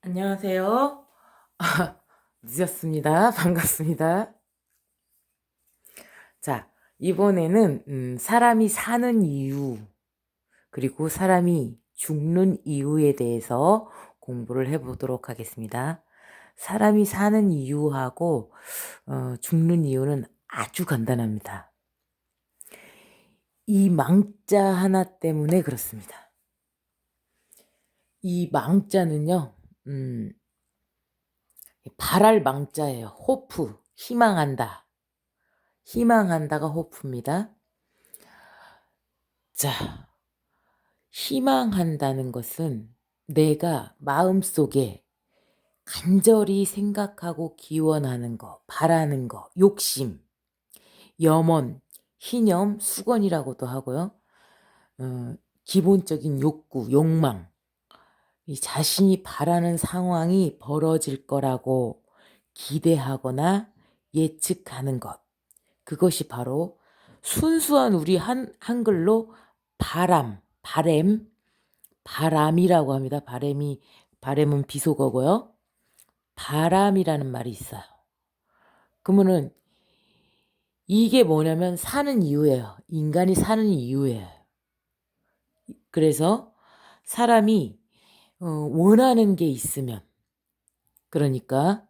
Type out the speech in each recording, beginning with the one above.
안녕하세요. 늦었습니다. 반갑습니다. 자, 이번에는 사람이 사는 이유, 그리고 사람이 죽는 이유에 대해서 공부를 해보도록 하겠습니다. 사람이 사는 이유하고 죽는 이유는 아주 간단합니다. 이 망자 하나 때문에 그렇습니다. 이 망자는요, 바랄 망자예요. 호프, 희망한다. 희망한다가 호프입니다. 자, 희망한다는 것은 내가 마음속에 간절히 생각하고 기원하는 거, 바라는 거, 욕심, 염원, 희념, 수건이라고도 하고요. 기본적인 욕구, 욕망, 이 자신이 바라는 상황이 벌어질 거라고 기대하거나 예측하는 것. 그것이 바로 순수한 우리 한글로 바람이라고 합니다. 바람은 비속어고요. 바람이라는 말이 있어요. 그러면은 이게 뭐냐면 사는 이유예요. 인간이 사는 이유예요. 그래서 사람이 원하는 게 있으면, 그러니까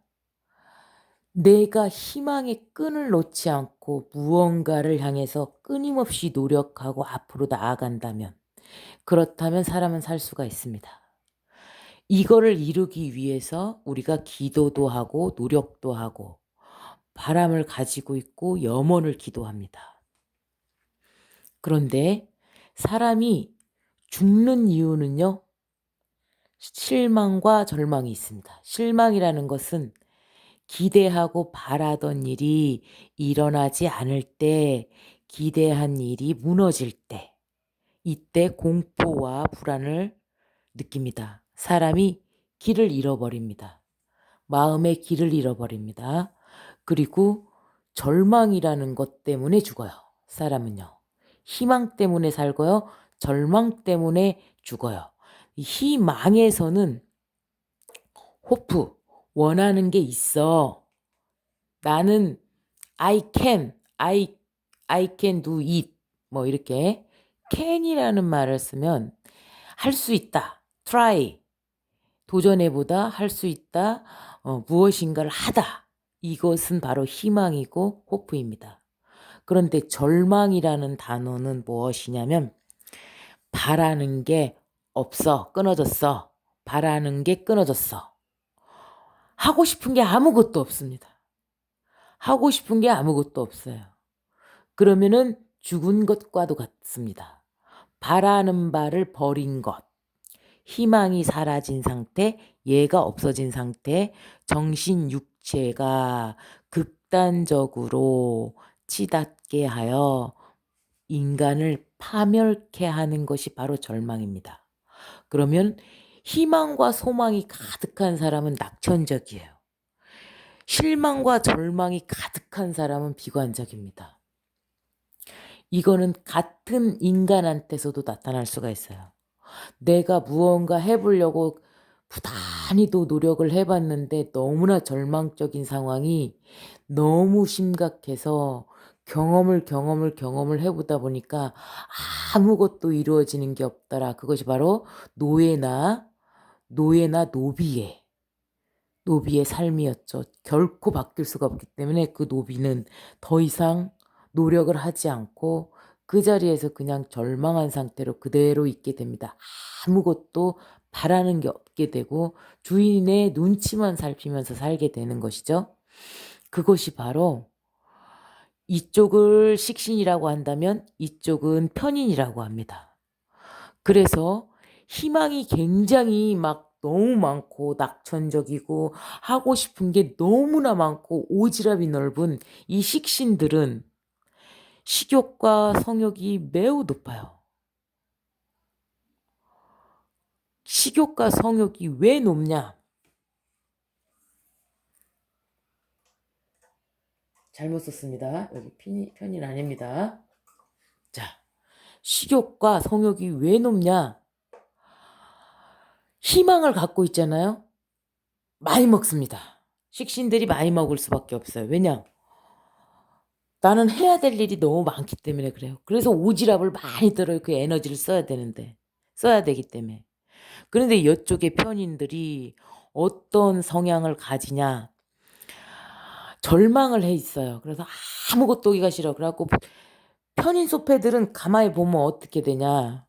내가 희망의 끈을 놓지 않고 무언가를 향해서 끊임없이 노력하고 앞으로 나아간다면, 그렇다면 사람은 살 수가 있습니다. 이거를 이루기 위해서 우리가 기도도 하고 노력도 하고 바람을 가지고 있고 염원을 기도합니다. 그런데 사람이 죽는 이유는요, 실망과 절망이 있습니다. 실망이라는 것은 기대하고 바라던 일이 일어나지 않을 때, 기대한 일이 무너질 때, 이때 공포와 불안을 느낍니다. 사람이 길을 잃어버립니다. 마음의 길을 잃어버립니다. 그리고 절망이라는 것 때문에 죽어요. 사람은요. 희망 때문에 살고요. 절망 때문에 죽어요. 이 희망에서는 호프, 원하는 게 있어. 나는 I can do it. 뭐 이렇게 can이라는 말을 쓰면 할 수 있다. try. 도전해보다, 할 수 있다, 무엇인가를 하다. 이것은 바로 희망이고 호프입니다. 그런데 절망이라는 단어는 무엇이냐면 바라는 게 없어, 끊어졌어. 바라는 게 끊어졌어. 하고 싶은 게 아무것도 없습니다. 하고 싶은 게 아무것도 없어요. 그러면은 죽은 것과도 같습니다. 바라는 바를 버린 것. 희망이 사라진 상태, 예가 없어진 상태, 정신 육체가 극단적으로 치닫게 하여 인간을 파멸케 하는 것이 바로 절망입니다. 그러면 희망과 소망이 가득한 사람은 낙천적이에요. 실망과 절망이 가득한 사람은 비관적입니다. 이거는 같은 인간한테서도 나타날 수가 있어요. 내가 무언가 해보려고 부단히도 노력을 해봤는데 너무나 절망적인 상황이 너무 심각해서 경험을 해보다 보니까 아무것도 이루어지는 게 없더라. 그것이 바로 노예나 노비의 삶이었죠. 결코 바뀔 수가 없기 때문에 그 노비는 더 이상 노력을 하지 않고 그 자리에서 그냥 절망한 상태로 그대로 있게 됩니다. 아무것도 바라는 게 없게 되고 주인의 눈치만 살피면서 살게 되는 것이죠. 그것이 바로 이쪽을 식신이라고 한다면 이쪽은 편인이라고 합니다. 그래서 희망이 굉장히 막 너무 많고 낙천적이고 하고 싶은 게 너무나 많고 오지랖이 넓은 이 식신들은 식욕과 성욕이 매우 높아요. 식욕과 성욕이 왜 높냐? 잘못 썼습니다. 여기 편인 아닙니다. 자, 식욕과 성욕이 왜 높냐? 희망을 갖고 있잖아요. 많이 먹습니다. 식신들이 많이 먹을 수밖에 없어요. 왜냐? 나는 해야 될 일이 너무 많기 때문에 그래요. 그래서 오지랖을 많이 들어요. 그 에너지를 써야 되는데. 써야 되기 때문에. 그런데 이쪽의 편인들이 어떤 성향을 가지냐? 절망을 해 있어요. 그래서 아무것도 하기가 싫어. 그래 갖고 편인 소패들은 가만히 보면 어떻게 되냐?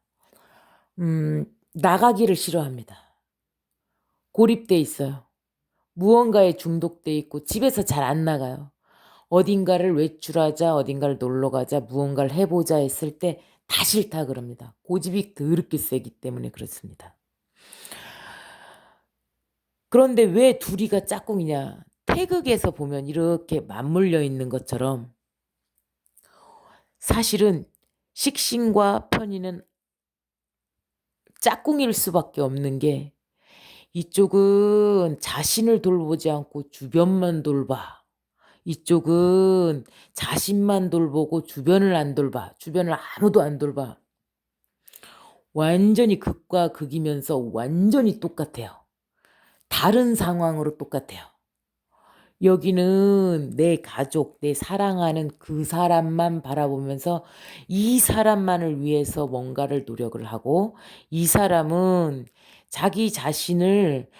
나가기를 싫어합니다. 고립돼 있어요. 무언가에 중독돼 있고 집에서 잘 안 나가요. 어딘가를 외출하자, 어딘가를 놀러 가자, 무언가를 해 보자 했을 때 다 싫다 그럽니다. 고집이 더럽게 세기 때문에 그렇습니다. 그런데 왜 둘이가 짝꿍이냐? 태극에서 보면 이렇게 맞물려 있는 것처럼 사실은 식신과 편인은 짝꿍일 수밖에 없는 게 이쪽은 자신을 돌보지 않고 주변만 돌봐. 이쪽은 자신만 돌보고 주변을 안 돌봐. 주변을 아무도 안 돌봐. 완전히 극과 극이면서 완전히 똑같아요. 다른 상황으로 똑같아요. 여기는 내 가족, 내 사랑하는 그 사람만 바라보면서 이 사람만을 위해서 뭔가를 노력을 하고 이 사람은 자기 자신을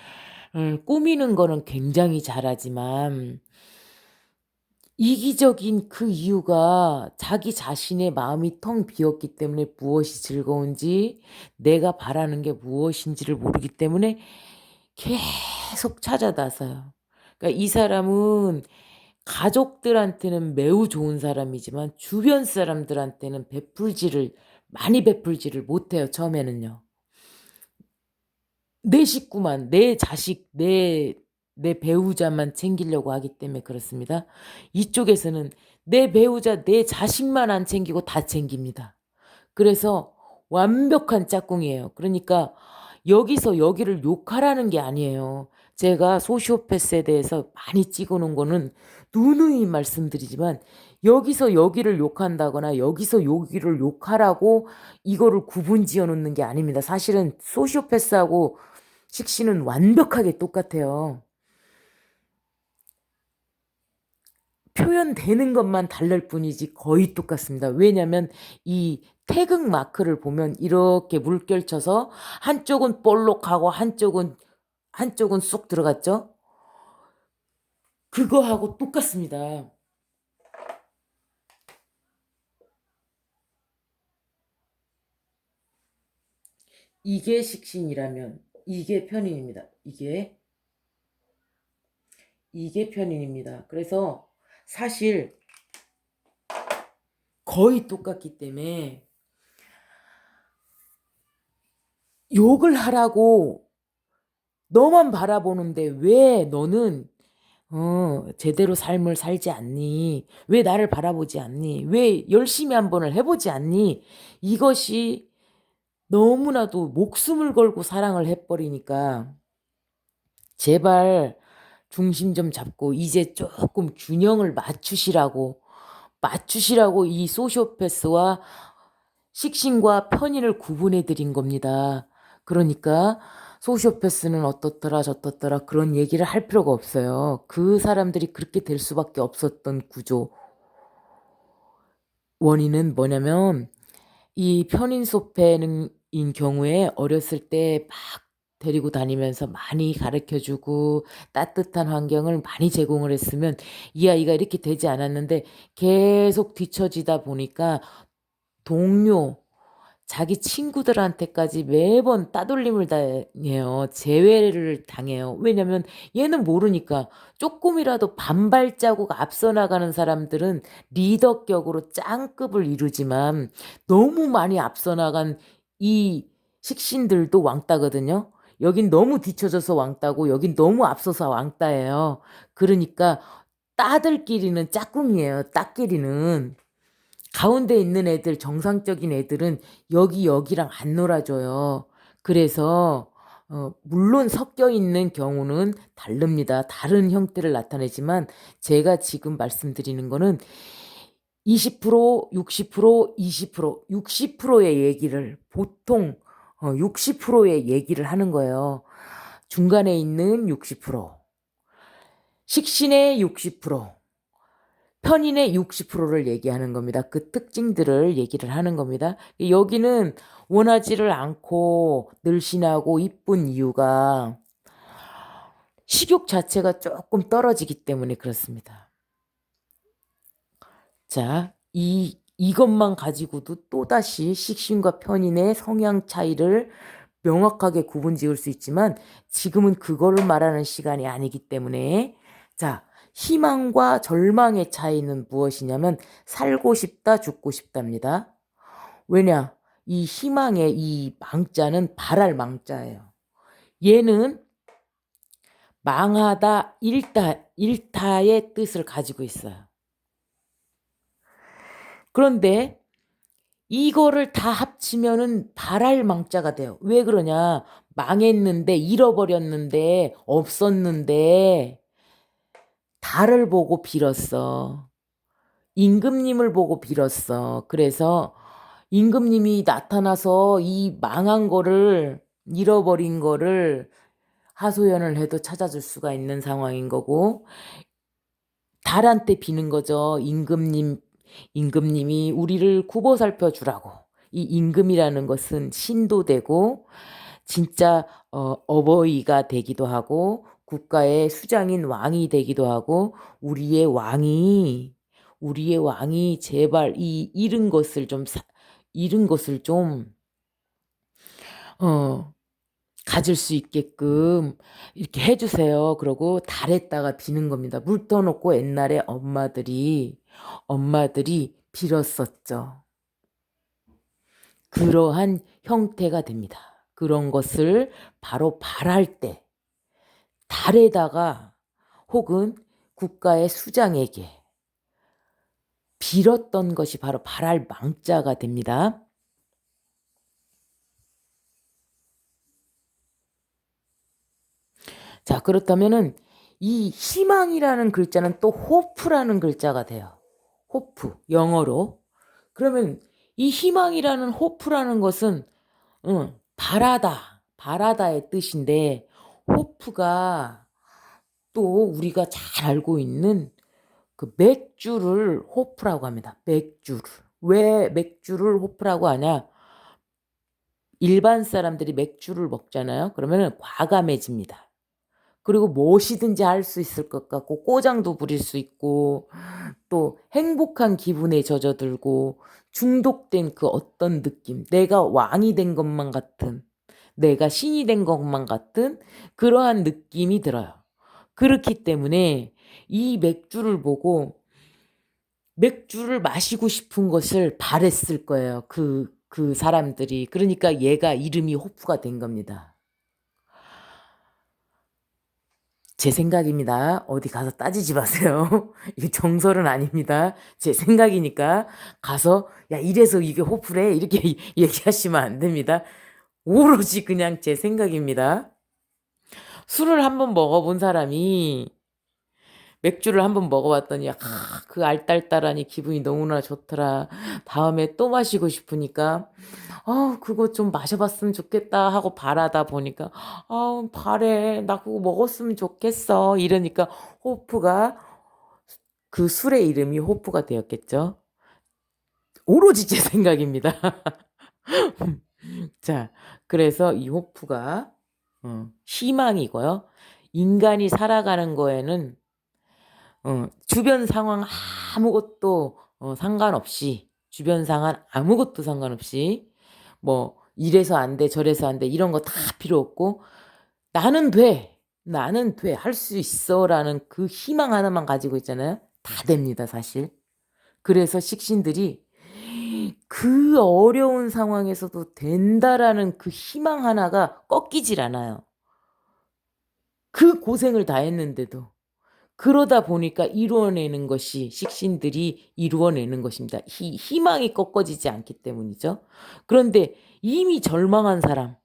꾸미는 거는 굉장히 잘하지만 이기적인 그 이유가 자기 자신의 마음이 텅 비었기 때문에 무엇이 즐거운지 내가 바라는 게 무엇인지를 모르기 때문에 계속 찾아 나서요. 그러니까 이 사람은 가족들한테는 매우 좋은 사람이지만 주변 사람들한테는 많이 베풀지를 못해요, 처음에는요. 내 식구만, 내 자식, 내 배우자만 챙기려고 하기 때문에 그렇습니다. 이쪽에서는 내 배우자, 내 자식만 안 챙기고 다 챙깁니다. 그래서 완벽한 짝꿍이에요. 그러니까 여기서 여기를 욕하라는 게 아니에요. 제가 소시오패스에 대해서 많이 찍어 놓은 거는 누누이 말씀드리지만 여기서 여기를 욕한다거나 여기서 여기를 욕하라고 이거를 구분 지어 놓는 게 아닙니다. 사실은 소시오패스하고 식신은 완벽하게 똑같아요. 표현되는 것만 다를 뿐이지 거의 똑같습니다. 왜냐면 이 태극 마크를 보면 이렇게 물결 쳐서 한쪽은 볼록하고 한쪽은 쏙 들어갔죠? 그거하고 똑같습니다. 이게 식신이라면 이게 편인입니다. 이게 편인입니다. 그래서 사실 거의 똑같기 때문에 욕을 하라고 너만 바라보는데 왜 너는 제대로 삶을 살지 않니? 왜 나를 바라보지 않니? 왜 열심히 한번을 해보지 않니? 이것이 너무나도 목숨을 걸고 사랑을 해버리니까 제발 중심 좀 잡고 이제 조금 균형을 맞추시라고 이 소시오패스와 식신과 편인을 구분해 드린 겁니다. 그러니까 소시오패스는 어떻더라 저떻더라 그런 얘기를 할 필요가 없어요. 그 사람들이 그렇게 될 수밖에 없었던 구조. 원인은 뭐냐면 이 편인소패인 경우에 어렸을 때 막 데리고 다니면서 많이 가르쳐주고 따뜻한 환경을 많이 제공을 했으면 이 아이가 이렇게 되지 않았는데 계속 뒤처지다 보니까 동료, 자기 친구들한테까지 매번 따돌림을 당해요. 제외를 당해요. 왜냐면 얘는 모르니까 조금이라도 반발자국 앞서 나가는 사람들은 리더격으로 짱급을 이루지만 너무 많이 앞서 나간 이 식신들도 왕따거든요. 여긴 너무 뒤쳐져서 왕따고 여긴 너무 앞서서 왕따예요. 그러니까 따들끼리는 짝꿍이에요. 따끼리는. 가운데 있는 애들, 정상적인 애들은 여기랑 안 놀아줘요. 그래서 물론 섞여 있는 경우는 다릅니다. 다른 형태를 나타내지만 제가 지금 말씀드리는 거는 20%, 60%, 20%, 60%의 얘기를 보통 60%의 얘기를 하는 거예요. 중간에 있는 60%. 식신의 60%, 편인의 60%를 얘기하는 겁니다. 그 특징들을 얘기를 하는 겁니다. 여기는 원하지를 않고 늘씬하고 이쁜 이유가 식욕 자체가 조금 떨어지기 때문에 그렇습니다. 자, 이것만 가지고도 또다시 식신과 편인의 성향 차이를 명확하게 구분 지을 수 있지만 지금은 그거를 말하는 시간이 아니기 때문에 자, 희망과 절망의 차이는 무엇이냐면 살고 싶다, 죽고 싶답니다. 왜냐? 이 희망의 이 망자는 발할 망자예요. 얘는 망하다, 일타의 뜻을 가지고 있어요. 그런데 이거를 다 합치면은 발할 망자가 돼요. 왜 그러냐? 망했는데, 잃어버렸는데, 없었는데, 달을 보고 빌었어. 임금님을 보고 빌었어. 그래서 임금님이 나타나서 이 망한 거를, 잃어버린 거를 하소연을 해도 찾아줄 수가 있는 상황인 거고, 달한테 비는 거죠. 임금님이 우리를 굽어 살펴주라고. 이 임금이라는 것은 신도 되고 진짜 어버이가 되기도 하고 국가의 수장인 왕이 되기도 하고 우리의 왕이 제발 이 잃은 것을 좀 어, 가질 수 있게끔 이렇게 해주세요. 그러고 달에다가 비는 겁니다. 물 떠놓고 옛날에 엄마들이 빌었었죠. 그러한 형태가 됩니다. 그런 것을 바로 발할 때 달에다가 혹은 국가의 수장에게 빌었던 것이 바로 발할 망자가 됩니다. 자, 그렇다면은 이 희망이라는 글자는 또 호프라는 글자가 돼요. 호프, 영어로. 그러면 이 희망이라는 호프라는 것은 바라다의 뜻인데 호프가 또 우리가 잘 알고 있는 그 맥주를 호프라고 합니다. 맥주를. 왜 맥주를 호프라고 하냐? 일반 사람들이 맥주를 먹잖아요. 그러면은 과감해집니다. 그리고 무엇이든지 할 수 있을 것 같고 꼬장도 부릴 수 있고 또 행복한 기분에 젖어들고 중독된 그 어떤 느낌, 내가 왕이 된 것만 같은, 내가 신이 된 것만 같은 그러한 느낌이 들어요. 그렇기 때문에 이 맥주를 보고 맥주를 마시고 싶은 것을 바랬을 거예요. 그 사람들이. 그러니까 얘가 이름이 호프가 된 겁니다. 제 생각입니다. 어디 가서 따지지 마세요. 이게 정설은 아닙니다. 제 생각이니까 가서 야 이래서 이게 호프래 이렇게 얘기하시면 안 됩니다. 오로지 그냥 제 생각입니다. 술을 한번 먹어본 사람이 맥주를 한번 먹어봤더니 그 알딸딸하니 기분이 너무나 좋더라. 다음에 또 마시고 싶으니까 그거 좀 마셔봤으면 좋겠다 하고 바라다 보니까 바래 나 그거 먹었으면 좋겠어 이러니까 호프가 그 술의 이름이 호프가 되었겠죠. 오로지 제 생각입니다. 자, 그래서 이 호프가 희망이고요. 인간이 살아가는 거에는 주변 상황 아무것도 상관없이 주변 상황 아무것도 상관없이 뭐 이래서 안 돼, 저래서 안 돼, 이런 거 다 필요 없고 나는 돼, 할 수 있어라는 그 희망 하나만 가지고 있잖아요. 다 됩니다, 사실. 그래서 식신들이 그 어려운 상황에서도 된다라는 그 희망 하나가 꺾이질 않아요. 그 고생을 다 했는데도. 그러다 보니까 이루어내는 것이 식신들이 이루어내는 것입니다. 희망이 꺾어지지 않기 때문이죠. 그런데 이미 절망한 사람들이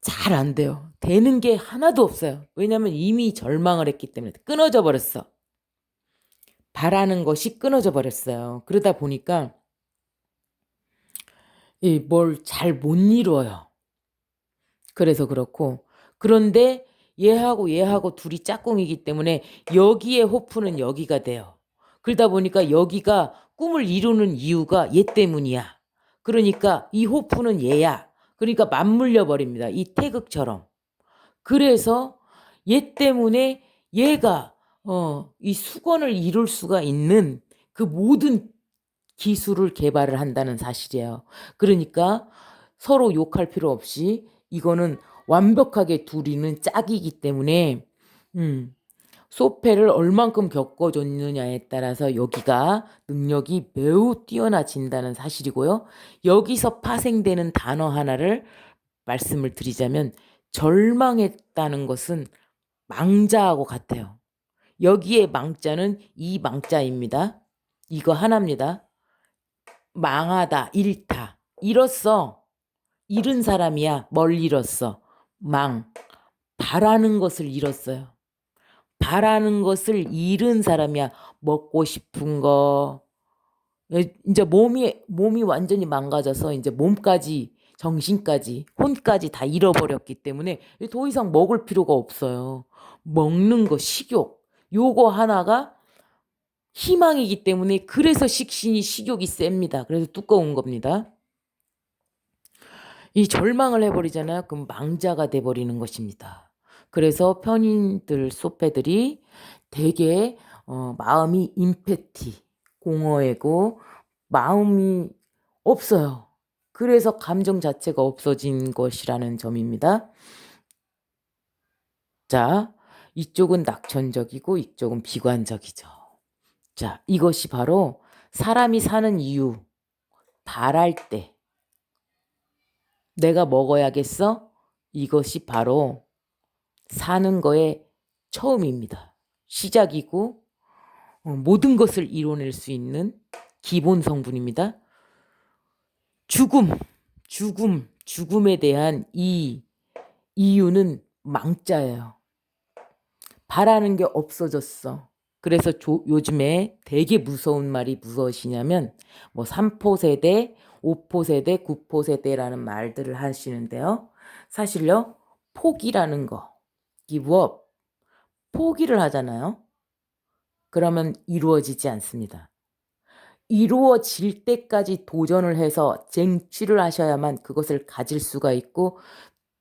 잘 안 돼요. 되는 게 하나도 없어요. 왜냐하면 이미 절망을 했기 때문에 끊어져 버렸어. 바라는 것이 끊어져 버렸어요. 그러다 보니까 뭘 잘 못 이루어요. 그래서 그렇고 그런데 얘하고 얘하고 둘이 짝꿍이기 때문에 여기에 호프는 여기가 돼요. 그러다 보니까 여기가 꿈을 이루는 이유가 얘 때문이야. 그러니까 이 호프는 얘야. 그러니까 맞물려 버립니다. 이 태극처럼. 그래서 얘 때문에 얘가 이 수건을 이룰 수가 있는 그 모든 기술을 개발을 한다는 사실이에요. 그러니까 서로 욕할 필요 없이 이거는 완벽하게 둘이는 짝이기 때문에 소패를 얼만큼 겪어줬느냐에 따라서 여기가 능력이 매우 뛰어나진다는 사실이고요. 여기서 파생되는 단어 하나를 말씀을 드리자면 절망했다는 것은 망자하고 같아요. 여기에 망자는 이 망자입니다. 이거 하나입니다. 망하다, 잃다. 잃었어. 잃은 사람이야. 뭘 잃었어? 바라는 것을 잃었어요. 바라는 것을 잃은 사람이야. 먹고 싶은 거. 이제 몸이 완전히 망가져서 이제 몸까지, 정신까지, 혼까지 다 잃어버렸기 때문에 더 이상 먹을 필요가 없어요. 먹는 거, 식욕. 요거 하나가 희망이기 때문에 그래서 식신이 식욕이 셉니다. 그래서 두꺼운 겁니다. 이 절망을 해버리잖아요. 그럼 망자가 돼버리는 것입니다. 그래서 편인들, 소패들이 되게 마음이 임페티, 공허해고 마음이 없어요. 그래서 감정 자체가 없어진 것이라는 점입니다. 자, 이쪽은 낙천적이고 이쪽은 비관적이죠. 자, 이것이 바로 사람이 사는 이유, 바랄 때 내가 먹어야겠어? 이것이 바로 사는 거의 처음입니다. 시작이고 모든 것을 이뤄낼 수 있는 기본 성분입니다. 죽음에 대한 이 이유는 망자예요. 바라는 게 없어졌어. 그래서 요즘에 되게 무서운 말이 무엇이냐면 뭐 3포 세대, 5포 세대, 9포 세대라는 말들을 하시는데요. 사실요, 포기라는 거, give up, 포기를 하잖아요. 그러면 이루어지지 않습니다. 이루어질 때까지 도전을 해서 쟁취를 하셔야만 그것을 가질 수가 있고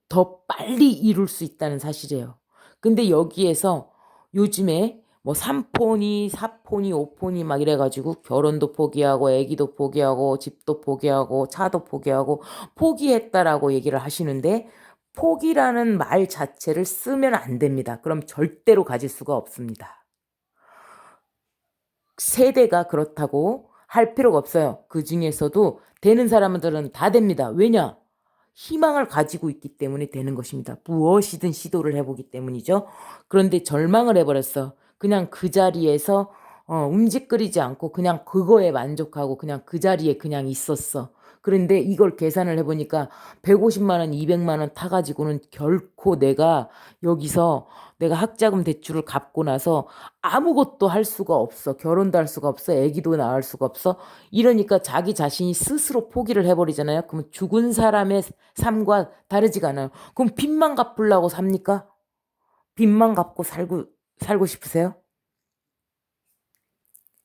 더 빨리 이룰 수 있다는 사실이에요. 근데 여기에서 요즘에 뭐 3폰이, 4폰이, 5폰이 막 이래가지고 결혼도 포기하고 애기도 포기하고 집도 포기하고 차도 포기하고 포기했다라고 얘기를 하시는데 포기라는 말 자체를 쓰면 안 됩니다. 그럼 절대로 가질 수가 없습니다. 세대가 그렇다고 할 필요가 없어요. 그 중에서도 되는 사람들은 다 됩니다. 왜냐? 희망을 가지고 있기 때문에 되는 것입니다. 무엇이든 시도를 해보기 때문이죠. 그런데 절망을 해버렸어. 그냥 그 자리에서 움직거리지 않고 그냥 그거에 만족하고 그냥 그 자리에 그냥 있었어. 그런데 이걸 계산을 해보니까 150만 원, 200만 원 타가지고는 결코 내가 여기서 내가 학자금 대출을 갚고 나서 아무것도 할 수가 없어. 결혼도 할 수가 없어. 애기도 낳을 수가 없어. 이러니까 자기 자신이 스스로 포기를 해버리잖아요. 그러면 죽은 사람의 삶과 다르지가 않아요. 그럼 빚만 갚으려고 삽니까? 빚만 갚고 살고 싶으세요?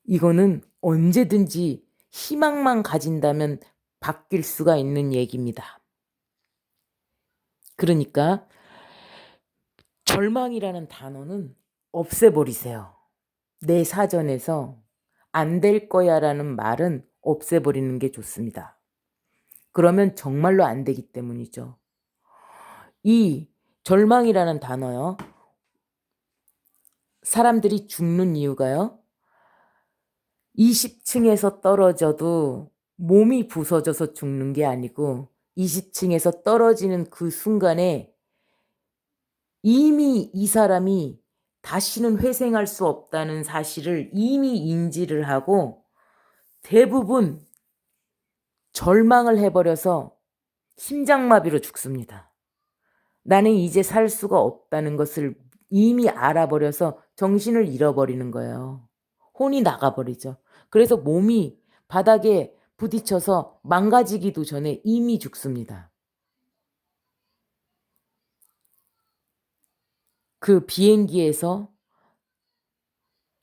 이거는 언제든지 희망만 가진다면 바뀔 수가 있는 얘기입니다. 그러니까 절망이라는 단어는 없애버리세요. 내 사전에서 안 될 거야 라는 말은 없애버리는 게 좋습니다. 그러면 정말로 안 되기 때문이죠. 이 절망이라는 단어요. 사람들이 죽는 이유가요. 20층에서 떨어져도 몸이 부서져서 죽는 게 아니고 20층에서 떨어지는 그 순간에 이미 이 사람이 다시는 회생할 수 없다는 사실을 이미 인지를 하고 대부분 절망을 해버려서 심장마비로 죽습니다. 나는 이제 살 수가 없다는 것을 이미 알아버려서 정신을 잃어버리는 거예요. 혼이 나가버리죠. 그래서 몸이 바닥에 부딪혀서 망가지기도 전에 이미 죽습니다. 그 비행기에서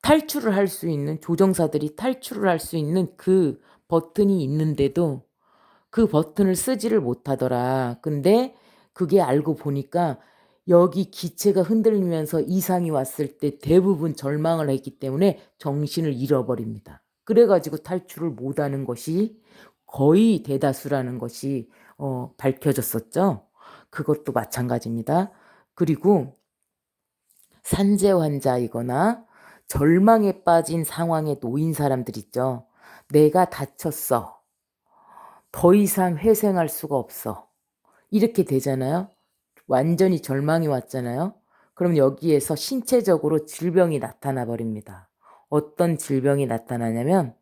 탈출을 할 수 있는, 조종사들이 탈출을 할 수 있는 그 버튼이 있는데도 그 버튼을 쓰지를 못하더라. 근데 그게 알고 보니까 여기 기체가 흔들리면서 이상이 왔을 때 대부분 절망을 했기 때문에 정신을 잃어버립니다. 그래 가지고 탈출을 못하는 것이 거의 대다수라는 것이 밝혀졌었죠. 그것도 마찬가지입니다. 그리고 산재 환자이거나 절망에 빠진 상황에 놓인 사람들 있죠. 내가 다쳤어. 더 이상 회생할 수가 없어. 이렇게 되잖아요. 완전히 절망이 왔잖아요. 그럼 여기에서 신체적으로 질병이 나타나 버립니다. 어떤 질병이 나타나냐면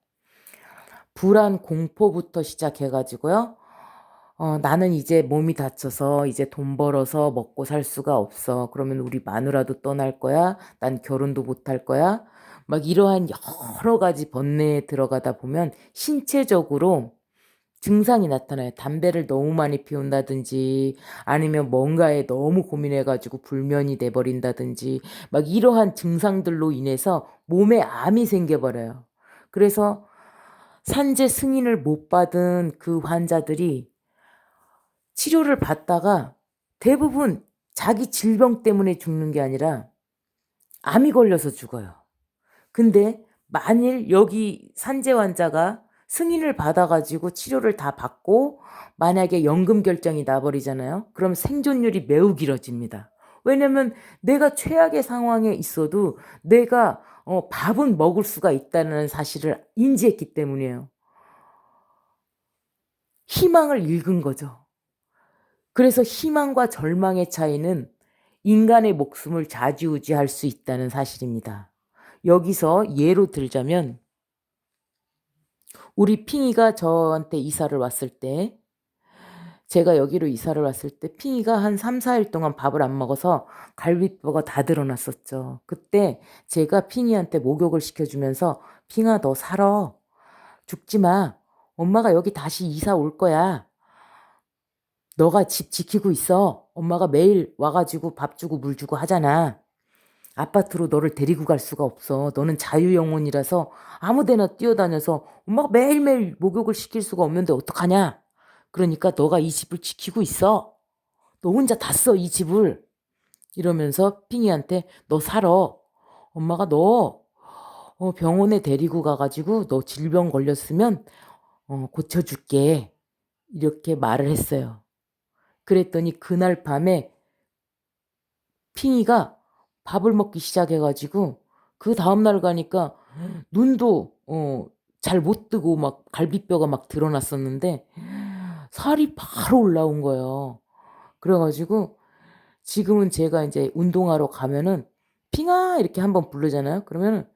불안, 공포부터 시작해가지고요. 나는 이제 몸이 다쳐서 이제 돈 벌어서 먹고 살 수가 없어. 그러면 우리 마누라도 떠날 거야. 난 결혼도 못 할 거야. 막 이러한 여러 가지 번뇌에 들어가다 보면 신체적으로 증상이 나타나요. 담배를 너무 많이 피운다든지 아니면 뭔가에 너무 고민해가지고 불면이 돼버린다든지 막 이러한 증상들로 인해서 몸에 암이 생겨버려요. 그래서 산재 승인을 못 받은 그 환자들이 치료를 받다가 대부분 자기 질병 때문에 죽는 게 아니라 암이 걸려서 죽어요. 근데 만일 여기 산재 환자가 승인을 받아가지고 치료를 다 받고 만약에 연금 결정이 나버리잖아요. 그럼 생존율이 매우 길어집니다. 왜냐면 내가 최악의 상황에 있어도 내가 밥은 먹을 수가 있다는 사실을 인지했기 때문이에요. 희망을 잃은 거죠. 그래서 희망과 절망의 차이는 인간의 목숨을 좌지우지할 수 있다는 사실입니다. 여기서 예로 들자면 우리 핑이가 저한테 이사를 왔을 때 제가 여기로 이사를 왔을 때 핑이가 한 3, 4일 동안 밥을 안 먹어서 갈비뼈가 다 드러났었죠. 그때 제가 핑이한테 목욕을 시켜주면서 핑아 너 살아. 죽지 마. 엄마가 여기 다시 이사 올 거야. 너가 집 지키고 있어. 엄마가 매일 와가지고 밥 주고 물 주고 하잖아. 아파트로 너를 데리고 갈 수가 없어. 너는 자유영혼이라서 아무데나 뛰어다녀서 엄마가 매일매일 목욕을 시킬 수가 없는데 어떡하냐. 그러니까 너가 이 집을 지키고 있어. 너 혼자 다 써, 이 집을. 이러면서 핑이한테 너 살아. 엄마가 너 병원에 데리고 가가지고 너 질병 걸렸으면 고쳐줄게. 이렇게 말을 했어요. 그랬더니 그날 밤에 핑이가 밥을 먹기 시작해가지고 그 다음날 가니까 눈도 잘 못 뜨고 막 갈비뼈가 막 드러났었는데 살이 바로 올라온 거예요. 그래가지고 지금은 제가 이제 운동하러 가면은 핑아 이렇게 한번 부르잖아요. 그러면은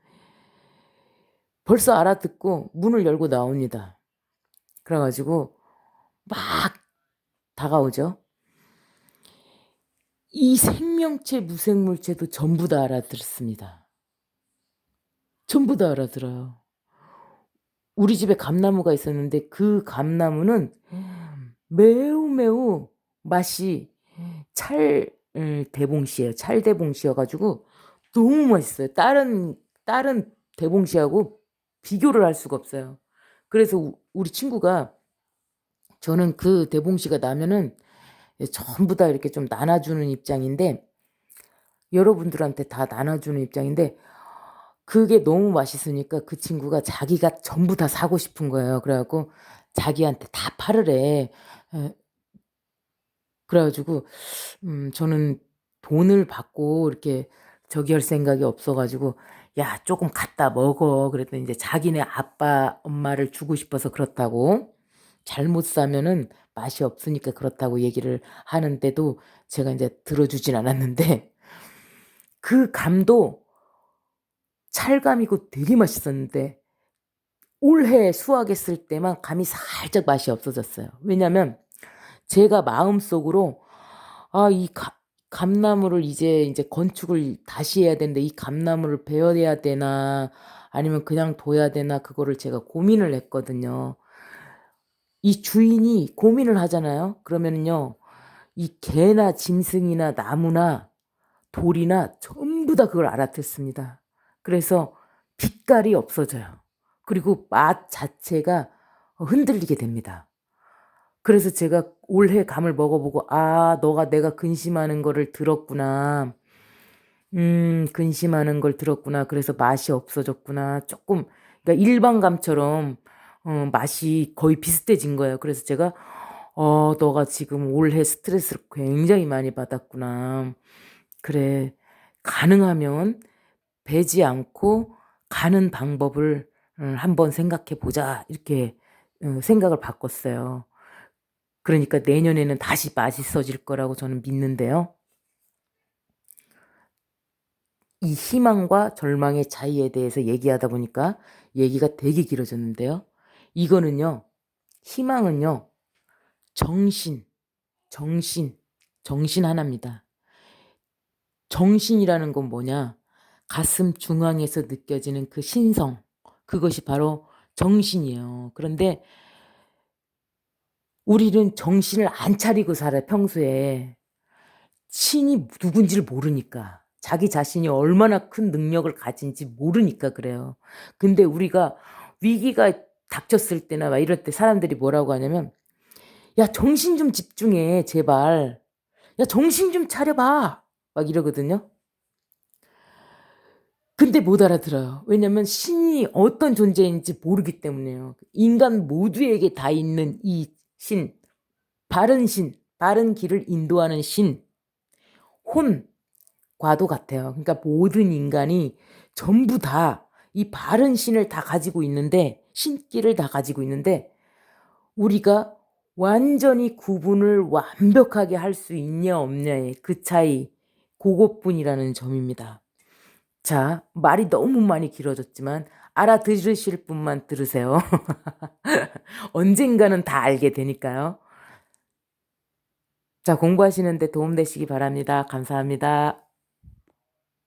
벌써 알아듣고 문을 열고 나옵니다. 그래가지고 막 다가오죠. 이 생명체 무생물체도 전부 다 알아들었습니다. 전부 다 알아들어요. 우리 집에 감나무가 있었는데 그 감나무는 매우 매우 맛이 대봉씨예요. 찰대봉씨여가지고 너무 맛있어요. 다른 대봉씨하고 비교를 할 수가 없어요. 그래서 우리 친구가 저는 그 대봉씨가 나면은 전부 다 이렇게 좀 나눠주는 입장인데 여러분들한테 다 나눠주는 입장인데 그게 너무 맛있으니까 그 친구가 자기가 전부 다 사고 싶은 거예요. 그래갖고 자기한테 다 팔으래. 에, 그래가지고 저는 돈을 받고 이렇게 저기 할 생각이 없어가지고 야 조금 갖다 먹어. 그랬더니 이제 자기네 아빠 엄마를 주고 싶어서 그렇다고 잘못 사면은 맛이 없으니까 그렇다고 얘기를 하는데도 제가 이제 들어주진 않았는데 그 감도 찰감이고 되게 맛있었는데 올해 수확했을 때만 감이 살짝 맛이 없어졌어요. 왜냐면 제가 마음속으로 이 감나무를 이제 건축을 다시 해야 되는데 이 감나무를 베어야 되나 아니면 그냥 둬야 되나 그거를 제가 고민을 했거든요. 이 주인이 고민을 하잖아요. 그러면은요, 이 개나 짐승이나 나무나 돌이나 전부 다 그걸 알아듣습니다. 그래서 빛깔이 없어져요. 그리고 맛 자체가 흔들리게 됩니다. 그래서 제가 올해 감을 먹어보고 너가 내가 근심하는 거를 들었구나. 근심하는 걸 들었구나. 그래서 맛이 없어졌구나. 조금 그러니까 일반 감처럼 맛이 거의 비슷해진 거예요. 그래서 제가 너가 지금 올해 스트레스를 굉장히 많이 받았구나. 그래, 가능하면 배지 않고 가는 방법을 한번 생각해 보자. 이렇게 생각을 바꿨어요. 그러니까 내년에는 다시 맛있어질 거라고 저는 믿는데요. 이 희망과 절망의 차이에 대해서 얘기하다 보니까 얘기가 되게 길어졌는데요. 이거는요, 희망은요, 정신 하나입니다. 정신이라는 건 뭐냐? 가슴 중앙에서 느껴지는 그 신성, 그것이 바로 정신이에요. 그런데 우리는 정신을 안 차리고 살아요, 평소에. 신이 누군지를 모르니까. 자기 자신이 얼마나 큰 능력을 가진지 모르니까 그래요. 근데 우리가 위기가 닥쳤을 때나 막 이럴 때 사람들이 뭐라고 하냐면, 야, 정신 좀 집중해, 제발. 야, 정신 좀 차려봐. 막 이러거든요. 근데 못 알아들어요. 왜냐면 신이 어떤 존재인지 모르기 때문에요. 인간 모두에게 다 있는 이 신, 바른 길을 인도하는 신, 혼과도 같아요. 그러니까 모든 인간이 전부 다 이 바른 신을 다 가지고 있는데, 신기를 다 가지고 있는데, 우리가 완전히 구분을 완벽하게 할 수 있냐 없냐의 그 차이, 그것뿐이라는 점입니다. 자, 말이 너무 많이 길어졌지만 알아들으실 분만 들으세요. 언젠가는 다 알게 되니까요. 자, 공부하시는데 도움되시기 바랍니다. 감사합니다.